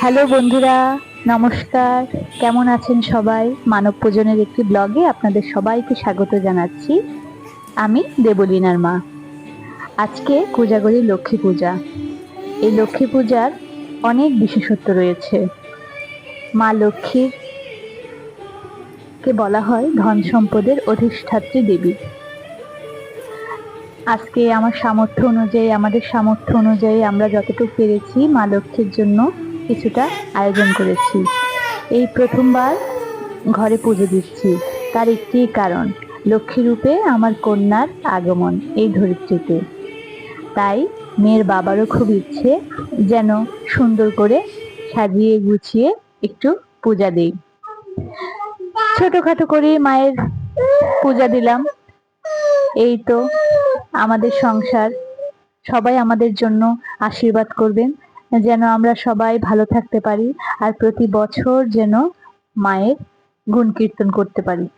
Hello বন্ধুরা, নমস্কার। কেমন আছেন সবাই? মানব পূজনের একটি ব্লগে আপনাদের সবাইকে স্বাগত জানাচ্ছি। আমি দেবলীনার মা। আজকে কোজাগরী লক্ষ্মী পূজা। এই লক্ষ্মী পূজার অনেক বিশেষত্ব রয়েছে। মা লক্ষ্মীর কে বলা হয় ধন সম্পদের অধিষ্ঠাত্রী দেবী। আজকে আমার সামর্থ্য অনুযায়ী, আমাদের সামর্থ্য অনুযায়ী আমরা যতটুকু পেরেছি মা লক্ষ্মীর জন্য কিছুটা আয়োজন করেছি। এই প্রথমবার ঘরে পুজো দিচ্ছি, তার একটি কারণ, লক্ষ্মী রূপে আমার কন্যার আগমন এই ধরিত্রীতে। তাই মেয়ের বাবারও খুব ইচ্ছে যেন সুন্দর করে সাজিয়ে গুছিয়ে একটু পূজা দেই। ছোটখাটো করে মায়ের পূজা দিলাম। এই তো আমাদের সংসার। সবাই আমাদের জন্য আশীর্বাদ করবেন যেন আমরা সবাই ভালো থাকতে পারি আর প্রতি বছর যেন মায়ের গুণ কীর্তন করতে পারি।